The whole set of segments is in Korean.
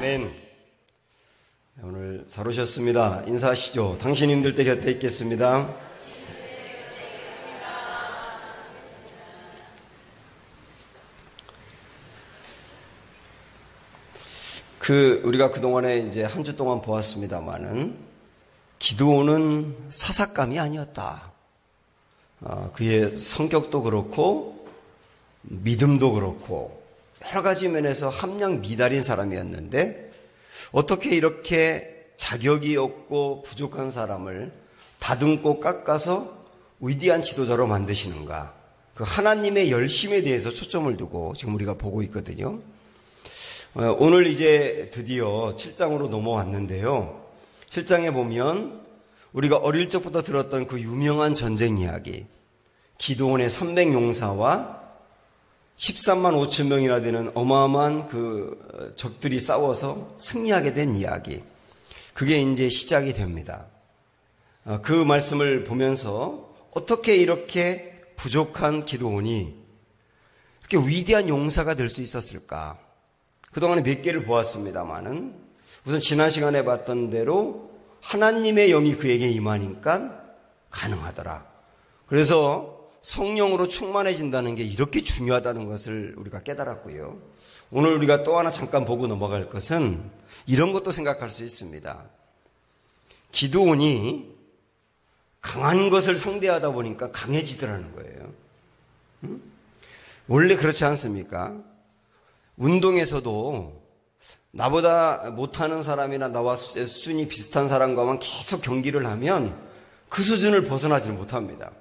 아멘. 오늘 잘 오셨습니다. 인사하시죠. 당신님들 때 곁에 있겠습니다. 우리가 그동안에 이제 한 주 동안 보았습니다만은 기드온은 사삭감이 아니었다. 그의 성격도 그렇고 믿음도 그렇고 여러 가지 면에서 함량 미달인 사람이었는데 어떻게 이렇게 자격이 없고 부족한 사람을 다듬고 깎아서 위대한 지도자로 만드시는가? 그 하나님의 열심에 대해서 초점을 두고 지금 우리가 보고 있거든요. 오늘 이제 드디어 7장으로 넘어왔는데요. 7장에 보면 우리가 어릴 적부터 들었던 그 유명한 전쟁 이야기, 기드온의 300용사와 13만 5천 명이나 되는 어마어마한 그 적들이 싸워서 승리하게 된 이야기, 그게 이제 시작이 됩니다. 그 말씀을 보면서 어떻게 이렇게 부족한 기드온이 이렇게 위대한 용사가 될 수 있었을까? 그동안에 몇 개를 보았습니다만은 우선 지난 시간에 봤던 대로 하나님의 영이 그에게 임하니까 가능하더라. 그래서 성령으로 충만해진다는 게 이렇게 중요하다는 것을 우리가 깨달았고요. 오늘 우리가 또 하나 잠깐 보고 넘어갈 것은 이런 것도 생각할 수 있습니다. 기드온이 강한 것을 상대하다 보니까 강해지더라는 거예요. 원래 그렇지 않습니까? 운동에서도 나보다 못하는 사람이나 나와 수준이 비슷한 사람과만 계속 경기를 하면 그 수준을 벗어나지는 못합니다.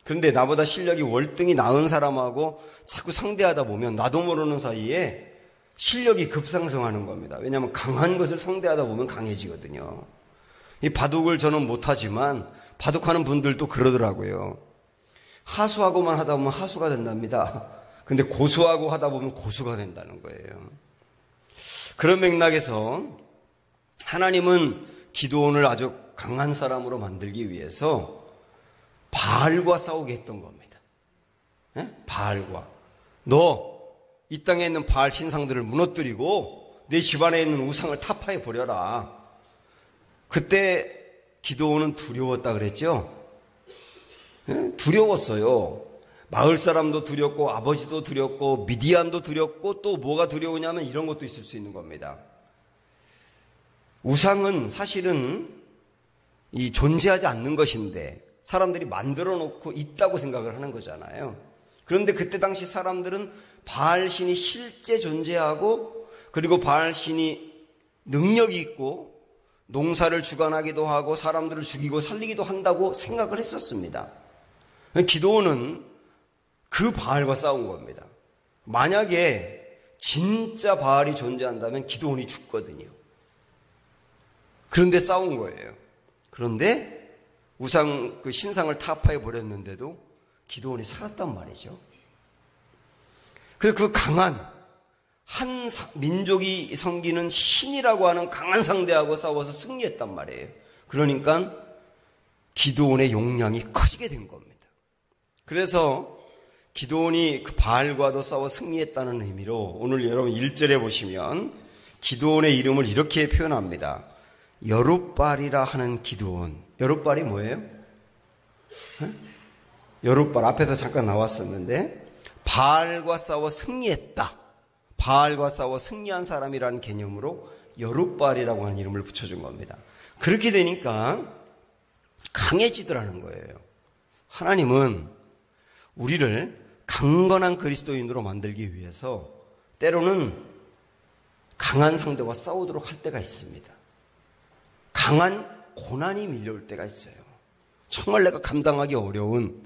그런데 나보다 실력이 월등히 나은 사람하고 자꾸 상대하다 보면 나도 모르는 사이에 실력이 급상승하는 겁니다. 왜냐하면 강한 것을 상대하다 보면 강해지거든요. 이 바둑을 저는 못하지만 바둑하는 분들도 그러더라고요. 하수하고만 하다 보면 하수가 된답니다. 근데 고수하고 하다 보면 고수가 된다는 거예요. 그런 맥락에서 하나님은 기드온을 아주 강한 사람으로 만들기 위해서 바알과 싸우게 했던 겁니다. 바알과. 너 이 땅에 있는 바알 신상들을 무너뜨리고 내 집안에 있는 우상을 타파해 버려라. 그때 기드온은 두려웠다 그랬죠? 두려웠어요. 마을 사람도 두렵고 아버지도 두렵고 미디안도 두렵고 또 뭐가 두려우냐면 이런 것도 있을 수 있는 겁니다. 우상은 사실은 존재하지 않는 것인데 사람들이 만들어 놓고 있다고 생각을 하는 거잖아요. 그런데 그때 당시 사람들은 바알신이 실제 존재하고 그리고 바알신이 능력이 있고 농사를 주관하기도 하고 사람들을 죽이고 살리기도 한다고 생각을 했었습니다. 기드온은 그 바알과 싸운 겁니다. 만약에 진짜 바알이 존재한다면 기드온이 죽거든요. 그런데 싸운 거예요. 그런데 우상 그 신상을 타파해 버렸는데도 기드온이 살았단 말이죠. 그래서 그 강한 한 민족이 섬기는 신이라고 하는 강한 상대하고 싸워서 승리했단 말이에요. 그러니까 기드온의 용량이 커지게 된 겁니다. 그래서 기드온이 그 바알과도 싸워 승리했다는 의미로 오늘 여러분 1절에 보시면 기드온의 이름을 이렇게 표현합니다. 여룻발이라 하는 기드온. 여룻발이 뭐예요? 여룻발 앞에서 잠깐 나왔었는데 바알과 싸워 승리했다. 바알과 싸워 승리한 사람이라는 개념으로 여룻발이라고 하는 이름을 붙여준 겁니다. 그렇게 되니까 강해지더라는 거예요. 하나님은 우리를 강건한 그리스도인으로 만들기 위해서 때로는 강한 상대와 싸우도록 할 때가 있습니다. 강한 고난이 밀려올 때가 있어요. 정말 내가 감당하기 어려운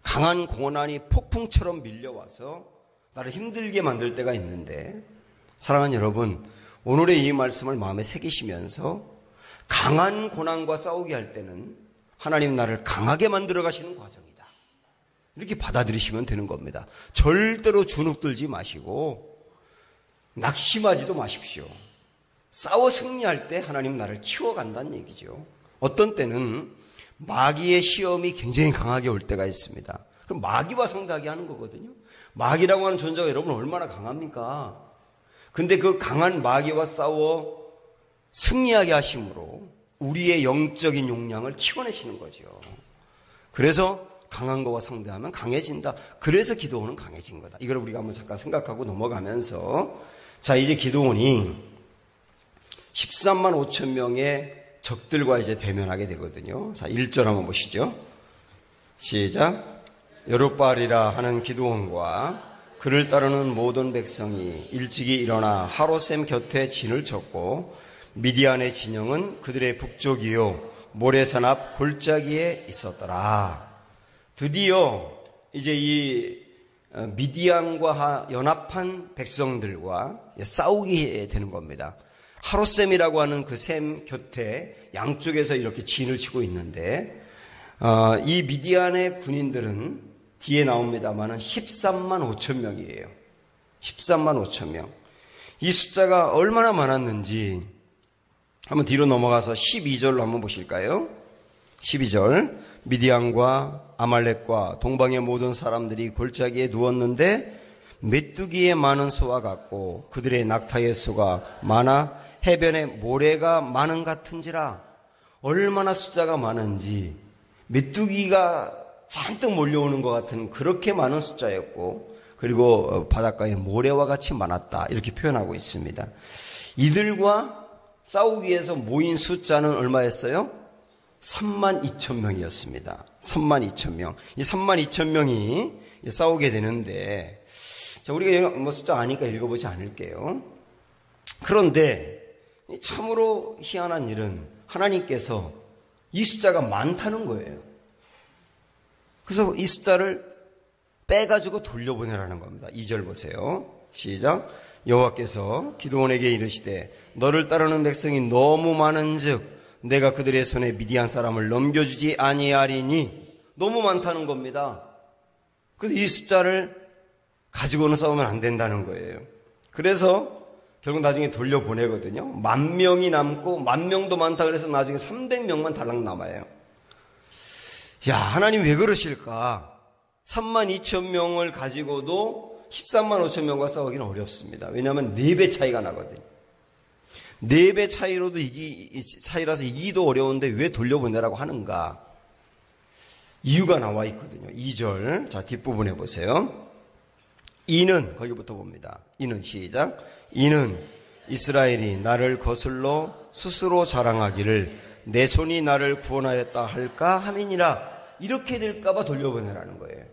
강한 고난이 폭풍처럼 밀려와서 나를 힘들게 만들 때가 있는데 사랑하는 여러분, 오늘의 이 말씀을 마음에 새기시면서 강한 고난과 싸우게 할 때는 하나님 나를 강하게 만들어 가시는 과정이다. 이렇게 받아들이시면 되는 겁니다. 절대로 주눅들지 마시고 낙심하지도 마십시오. 싸워 승리할 때 하나님 나를 키워간다는 얘기죠. 어떤 때는 마귀의 시험이 굉장히 강하게 올 때가 있습니다. 그럼 마귀와 상대하게 하는 거거든요. 마귀라고 하는 존재가 여러분 얼마나 강합니까? 근데 그 강한 마귀와 싸워 승리하게 하심으로 우리의 영적인 용량을 키워내시는 거죠. 그래서 강한 거와 상대하면 강해진다. 그래서 기드온은 강해진 거다. 이걸 우리가 한번 잠깐 생각하고 넘어가면서, 자, 이제 기드온이 13만 5천 명의 적들과 이제 대면하게 되거든요. 자, 1절 한번 보시죠. 시작. 여룻바알이라 하는 기드온과 그를 따르는 모든 백성이 일찍이 일어나 하롯셈 곁에 진을 쳤고 미디안의 진영은 그들의 북쪽이요 모래산 앞 골짜기에 있었더라. 드디어 이제 이 미디안과 연합한 백성들과 싸우게 되는 겁니다. 하롯셈이라고 하는 그 셈 곁에 양쪽에서 이렇게 진을 치고 있는데, 이 미디안의 군인들은 뒤에 나옵니다만은 13만 5천 명이에요. 13만 5천 명. 이 숫자가 얼마나 많았는지 한번 뒤로 넘어가서 12절로 한번 보실까요? 12절. 미디안과 아말렉과 동방의 모든 사람들이 골짜기에 누웠는데 메뚜기의 많은 수와 같고 그들의 낙타의 수가 많아 해변에 모래가 많은 같은지라. 얼마나 숫자가 많은지, 메뚜기가 잔뜩 몰려오는 것 같은 그렇게 많은 숫자였고, 그리고 바닷가에 모래와 같이 많았다, 이렇게 표현하고 있습니다. 이들과 싸우기 위해서 모인 숫자는 얼마였어요? 3만 2천 명이었습니다. 3만 2천 명. 이 3만 2천 명이 싸우게 되는데, 자, 우리가 뭐 숫자 아니까 읽어보지 않을게요. 그런데 참으로 희한한 일은 하나님께서 이 숫자가 많다는 거예요. 그래서 이 숫자를 빼가지고 돌려보내라는 겁니다. 2절 보세요. 시작. 여호와께서 기드온에게 이르시되 너를 따르는 백성이 너무 많은즉 내가 그들의 손에 미디안 사람을 넘겨주지 아니하리니. 너무 많다는 겁니다. 그래서 이 숫자를 가지고는 싸우면 안 된다는 거예요. 그래서 결국 나중에 돌려보내거든요. 10,000명이 남고 10,000명도 많다 그래서 나중에 300명만 달랑 남아요. 야, 하나님 왜 그러실까? 32,000명을 가지고도 13만 5천 명과 싸우기는 어렵습니다. 왜냐하면 4배 차이가 나거든요. 4배 차이로도 차이라서 이기도 어려운데 왜 돌려보내라고 하는가? 이유가 나와 있거든요. 2절. 자, 뒷부분에 보세요. 이는, 거기부터 봅니다. 이는, 시작. 이는 이스라엘이 나를 거슬러 스스로 자랑하기를 내 손이 나를 구원하였다 할까 함이니라. 이렇게 될까봐 돌려보내라는 거예요.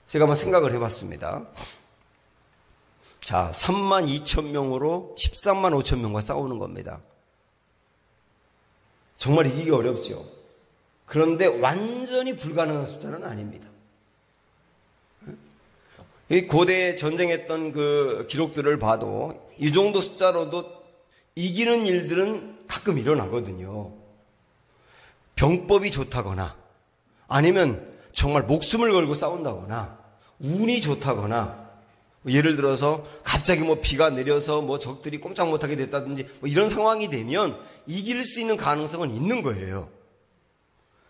제가 한번 생각을 해봤습니다. 자, 3만 2천 명으로 13만 5천 명과 싸우는 겁니다. 정말 이기기 어렵죠. 그런데 완전히 불가능한 숫자는 아닙니다. 이 고대에 전쟁했던 그 기록들을 봐도 이 정도 숫자로도 이기는 일들은 가끔 일어나거든요. 병법이 좋다거나 아니면 정말 목숨을 걸고 싸운다거나 운이 좋다거나, 예를 들어서 갑자기 뭐 비가 내려서 뭐 적들이 꼼짝 못하게 됐다든지 뭐 이런 상황이 되면 이길 수 있는 가능성은 있는 거예요.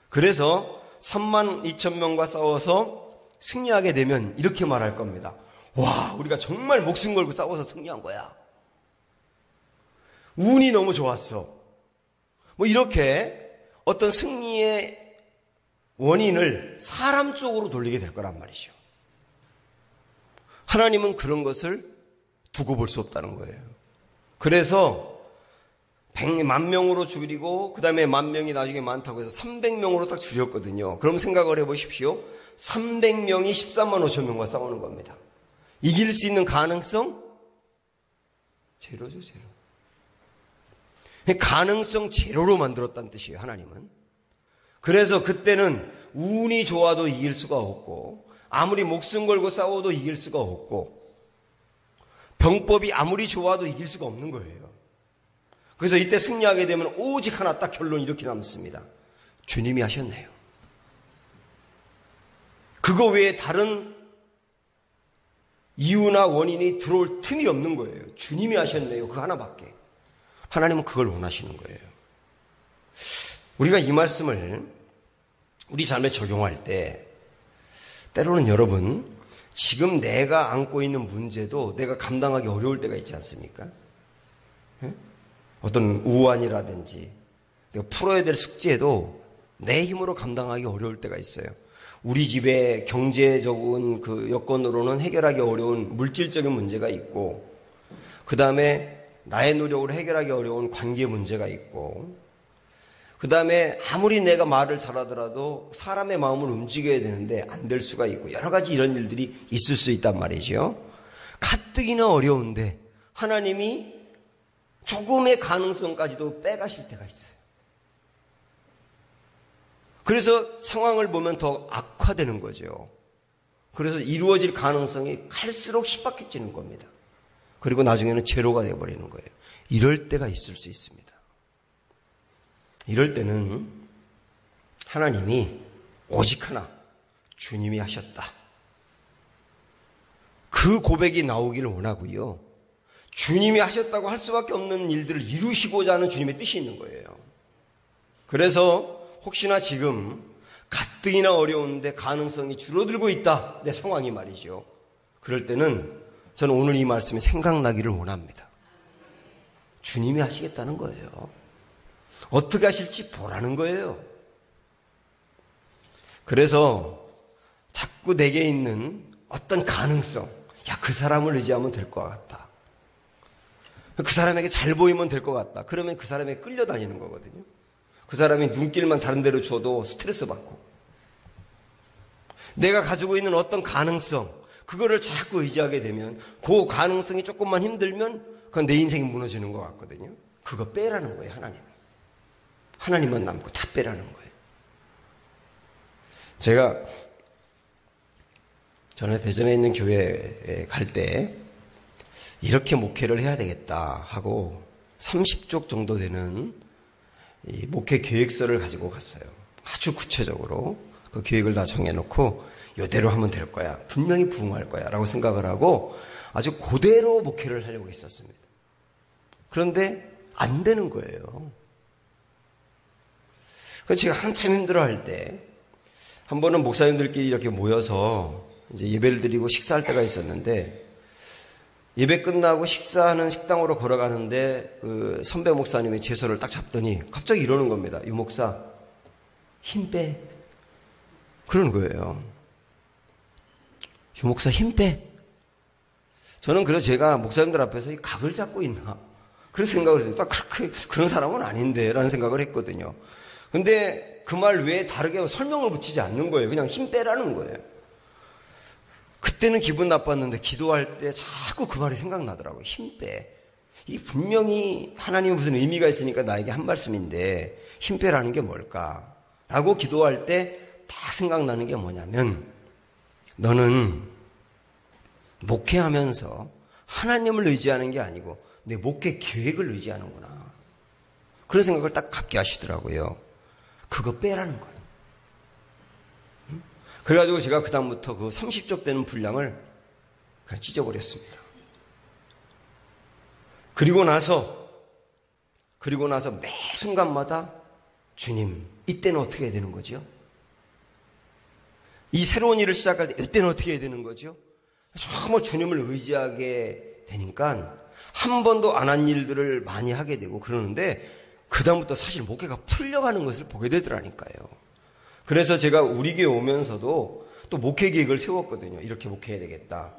그래서 3만 2천 명과 싸워서 승리하게 되면 이렇게 말할 겁니다. 와, 우리가 정말 목숨 걸고 싸워서 승리한 거야. 운이 너무 좋았어. 뭐 이렇게 어떤 승리의 원인을 사람 쪽으로 돌리게 될 거란 말이죠. 하나님은 그런 것을 두고 볼 수 없다는 거예요. 그래서 10,000명으로 줄이고 그 다음에 10,000명이 나중에 많다고 해서 300명으로 딱 줄였거든요. 그럼 생각을 해보십시오. 300명이 13만 5천 명과 싸우는 겁니다. 이길 수 있는 가능성? 제로죠, 제로. 가능성 제로로 만들었다는 뜻이에요, 하나님은. 그래서 그때는 운이 좋아도 이길 수가 없고, 아무리 목숨 걸고 싸워도 이길 수가 없고, 병법이 아무리 좋아도 이길 수가 없는 거예요. 그래서 이때 승리하게 되면 오직 하나, 딱 결론 이렇게 남습니다. 주님이 하셨네요. 그거 외에 다른 이유나 원인이 들어올 틈이 없는 거예요. 주님이 하셨네요. 그 하나밖에. 하나님은 그걸 원하시는 거예요. 우리가 이 말씀을 우리 삶에 적용할 때 때로는 여러분, 지금 내가 안고 있는 문제도 내가 감당하기 어려울 때가 있지 않습니까? 예? 어떤 우환이라든지 내가 풀어야 될 숙제도 내 힘으로 감당하기 어려울 때가 있어요. 우리 집에 경제적인 그 여건으로는 해결하기 어려운 물질적인 문제가 있고, 그 다음에 나의 노력으로 해결하기 어려운 관계 문제가 있고, 그 다음에 아무리 내가 말을 잘하더라도 사람의 마음을 움직여야 되는데 안 될 수가 있고, 여러 가지 이런 일들이 있을 수 있단 말이죠. 가뜩이나 어려운데 하나님이 조금의 가능성까지도 빼가실 때가 있어요. 그래서 상황을 보면 더 악화되는 거죠. 그래서 이루어질 가능성이 갈수록 희박해지는 겁니다. 그리고 나중에는 제로가 되어버리는 거예요. 이럴 때가 있을 수 있습니다. 이럴 때는 하나님이 오직 하나, 주님이 하셨다. 그 고백이 나오기를 원하고요. 주님이 하셨다고 할 수밖에 없는 일들을 이루시고자 하는 주님의 뜻이 있는 거예요. 그래서 혹시나 지금 가뜩이나 어려운데 가능성이 줄어들고 있다, 내 상황이 말이죠. 그럴 때는 저는 오늘 이 말씀이 생각나기를 원합니다. 주님이 하시겠다는 거예요. 어떻게 하실지 보라는 거예요. 그래서 자꾸 내게 있는 어떤 가능성, 그 사람을 의지하면 될 것 같다, 그 사람에게 잘 보이면 될 것 같다, 그러면 그 사람에게 끌려다니는 거거든요. 그 사람이 눈길만 다른 데로 줘도 스트레스 받고, 내가 가지고 있는 어떤 가능성, 그거를 자꾸 의지하게 되면 그 가능성이 조금만 힘들면 그건 내 인생이 무너지는 것 같거든요. 그거 빼라는 거예요. 하나님만 남고 다 빼라는 거예요. 제가 전에 대전에 있는 교회에 갈 때 이렇게 목회를 해야 되겠다 하고 30쪽 정도 되는 이 목회 계획서를 가지고 갔어요. 아주 구체적으로 그 계획을 다 정해놓고 이대로 하면 될 거야, 분명히 부흥할 거야 라고 생각을 하고 아주 그대로 목회를 하려고 했었습니다. 그런데 안 되는 거예요. 그래서 제가 한참 힘들어할 때 한 번은 목사님들끼리 이렇게 모여서 이제 예배를 드리고 식사할 때가 있었는데, 예배 끝나고 식사하는 식당으로 걸어가는데 그 선배 목사님이 제 손을 딱 잡더니 갑자기 이러는 겁니다. 유 목사, 힘 빼. 그러는 거예요. 유 목사, 힘 빼. 저는 그래서 제가 목사님들 앞에서 이 각을 잡고 있나, 그런 생각을 했어요. 딱 그런 사람은 아닌데 라는 생각을 했거든요. 근데 그 말 외에 다르게 설명을 붙이지 않는 거예요. 그냥 힘 빼라는 거예요. 그때는 기분 나빴는데 기도할 때 자꾸 그 말이 생각나더라고요. 힘 빼. 이 분명히 하나님은 무슨 의미가 있으니까 나에게 한 말씀인데 힘 빼라는 게 뭘까? 라고 기도할 때 딱 생각나는 게 뭐냐면, 너는 목회하면서 하나님을 의지하는 게 아니고 내 목회 계획을 의지하는구나. 그런 생각을 딱 갖게 하시더라고요. 그거 빼라는 거예요. 그래가지고 제가 그 다음부터 그 30쪽 되는 분량을 그냥 찢어버렸습니다. 그리고 나서 매 순간마다 주님, 이때는 어떻게 해야 되는 거죠? 이 새로운 일을 시작할 때 이때는 어떻게 해야 되는 거죠? 정말 주님을 의지하게 되니까 한 번도 안 한 일들을 많이 하게 되고 그러는데, 그 다음부터 사실 목회가 풀려가는 것을 보게 되더라니까요. 그래서 제가 우리 교회 오면서도 또 목회 계획을 세웠거든요. 이렇게 목회해야 되겠다.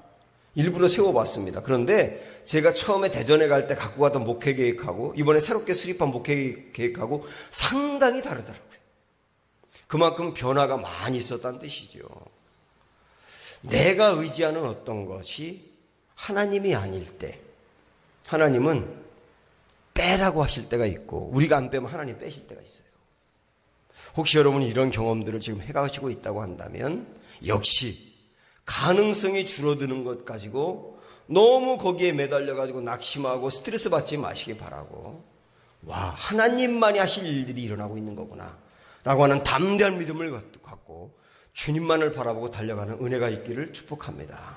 일부러 세워봤습니다. 그런데 제가 처음에 대전에 갈 때 갖고 갔던 목회 계획하고 이번에 새롭게 수립한 목회 계획하고 상당히 다르더라고요. 그만큼 변화가 많이 있었다는 뜻이죠. 내가 의지하는 어떤 것이 하나님이 아닐 때, 하나님은 빼라고 하실 때가 있고, 우리가 안 빼면 하나님 빼실 때가 있어요. 혹시 여러분이 이런 경험들을 지금 해가시고 있다고 한다면, 역시 가능성이 줄어드는 것 가지고 너무 거기에 매달려가지고 낙심하고 스트레스 받지 마시기 바라고, 와, 하나님만이 하실 일들이 일어나고 있는 거구나 라고 하는 담대한 믿음을 갖고 주님만을 바라보고 달려가는 은혜가 있기를 축복합니다.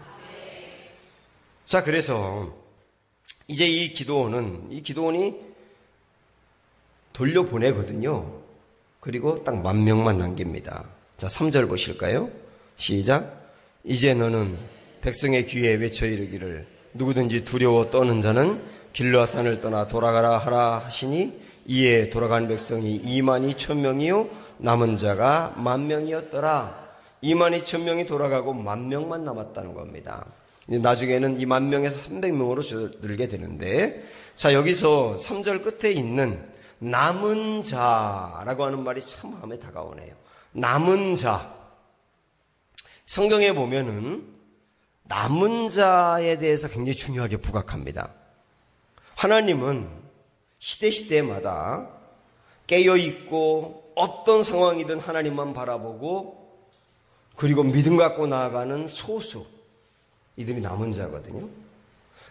자, 그래서 이제 이 기도원이 돌려보내거든요. 그리고 딱 10,000명만 남깁니다. 자, 3절 보실까요? 시작. 이제 너는 백성의 귀에 외쳐 이르기를 누구든지 두려워 떠는 자는 길르앗산을 떠나 돌아가라 하라 하시니 이에 돌아간 백성이 22,000명이요 남은 자가 10,000명이었더라. 22,000명이 돌아가고 10,000명만 남았다는 겁니다. 나중에는 이 10,000명에서 300명으로 줄어들게 되는데, 자, 여기서 3절 끝에 있는 남은 자라고 하는 말이 참 마음에 다가오네요. 남은 자. 성경에 보면은 남은 자에 대해서 굉장히 중요하게 부각합니다. 하나님은 시대마다 깨어있고 어떤 상황이든 하나님만 바라보고 그리고 믿음 갖고 나아가는 소수, 이들이 남은 자거든요.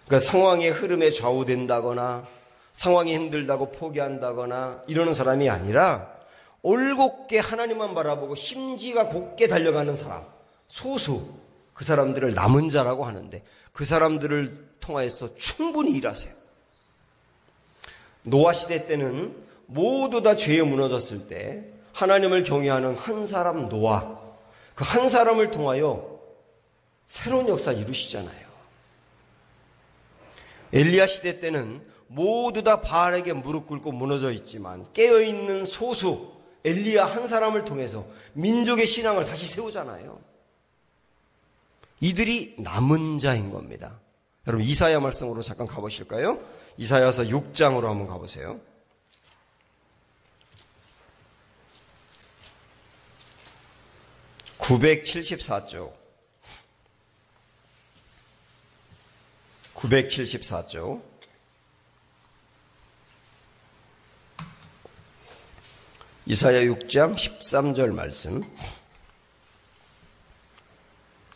그러니까 상황의 흐름에 좌우된다거나 상황이 힘들다고 포기한다거나 이러는 사람이 아니라 올곧게 하나님만 바라보고 심지가 곧게 달려가는 사람, 소수, 그 사람들을 남은 자라고 하는데 그 사람들을 통하여서 충분히 일하세요. 노아 시대 때는 모두 다 죄에 무너졌을 때 하나님을 경외하는 한 사람 노아, 그 한 사람을 통하여 새로운 역사를 이루시잖아요. 엘리야 시대 때는 모두 다 바알에게 무릎 꿇고 무너져 있지만 깨어있는 소수 엘리야 한 사람을 통해서 민족의 신앙을 다시 세우잖아요. 이들이 남은 자인 겁니다. 여러분 이사야 말씀으로 잠깐 가보실까요? 이사야서 6장으로 한번 가보세요. 974쪽. 974쪽. 이사야 6장 13절 말씀.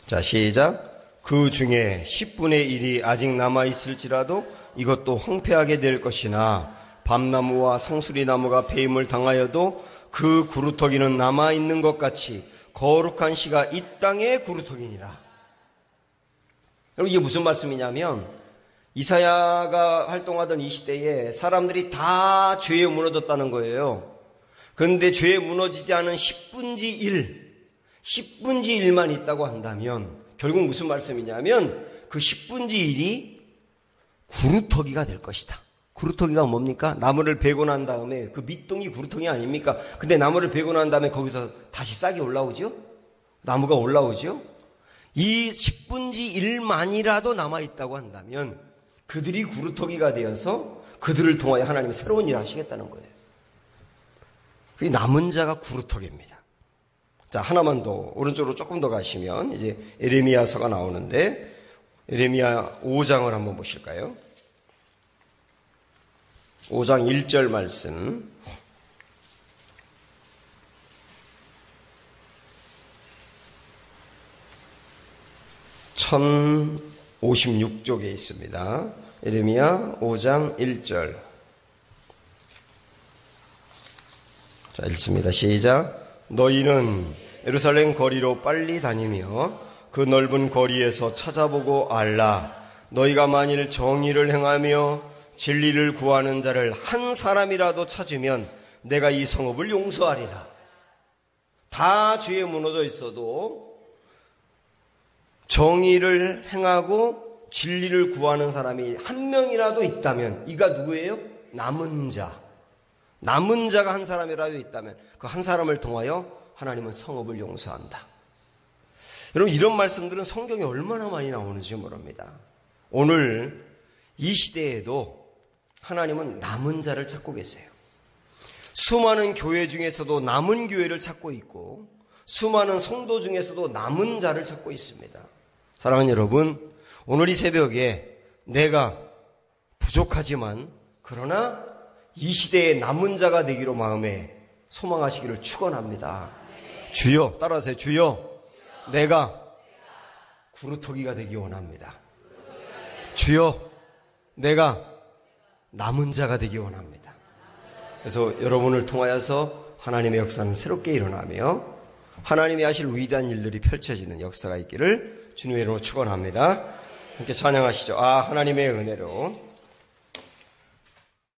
자, 시작. 그 중에 10분의 1이 아직 남아있을지라도 이것도 황폐하게 될 것이나 밤나무와 상수리나무가 폐임을 당하여도 그 구루터기는 남아있는 것 같이 거룩한 씨가 이 땅의 구루터기니라. 여러분 이게 무슨 말씀이냐면 이사야가 활동하던 이 시대에 사람들이 다 죄에 무너졌다는 거예요. 그런데 죄에 무너지지 않은 10분의 10분의 1만 있다고 한다면 결국 무슨 말씀이냐면 그 10분의 1이 구루터기가 될 것이다. 구루터기가 뭡니까? 나무를 베고 난 다음에 그 밑동이 구루터기 아닙니까? 근데 나무를 베고 난 다음에 거기서 다시 싹이 올라오죠? 나무가 올라오죠? 이 10분의 1만이라도 남아있다고 한다면 그들이 구루터기가 되어서 그들을 통하여 하나님이 새로운 일을 하시겠다는 거예요. 그 남은 자가 구루터기입니다. 자, 하나만 더 오른쪽으로 조금 더 가시면 이제 에레미야서가 나오는데 에레미야 5장을 한번 보실까요? 5장 1절 말씀. (1056쪽에) 있습니다. 에레미야 5장 1절. 자, 읽습니다. 시작. 너희는 예루살렘 거리로 빨리 다니며 그 넓은 거리에서 찾아보고 알라. 너희가 만일 정의를 행하며 진리를 구하는 자를 한 사람이라도 찾으면 내가 이 성읍을 용서하리라. 다 죄에 무너져 있어도 정의를 행하고 진리를 구하는 사람이 한 명이라도 있다면 이가 누구예요? 남은 자. 남은 자가 한 사람이라도 있다면 그 한 사람을 통하여 하나님은 성읍을 용서한다. 여러분 이런 말씀들은 성경에 얼마나 많이 나오는지 모릅니다. 오늘 이 시대에도 하나님은 남은 자를 찾고 계세요. 수많은 교회 중에서도 남은 교회를 찾고 있고 수많은 성도 중에서도 남은 자를 찾고 있습니다. 사랑하는 여러분, 오늘 이 새벽에 내가 부족하지만 그러나 이 시대의 남은 자가 되기로 마음에 소망하시기를 축원합니다. 주여, 따라하세요. 주여, 내가 구루터기가 되기 원합니다. 주여, 내가 남은 자가 되기 원합니다. 그래서 여러분을 통하여서 하나님의 역사는 새롭게 일어나며 하나님이 하실 위대한 일들이 펼쳐지는 역사가 있기를 주님의 이름으로 축원합니다. 함께 찬양하시죠. 아, 하나님의 은혜로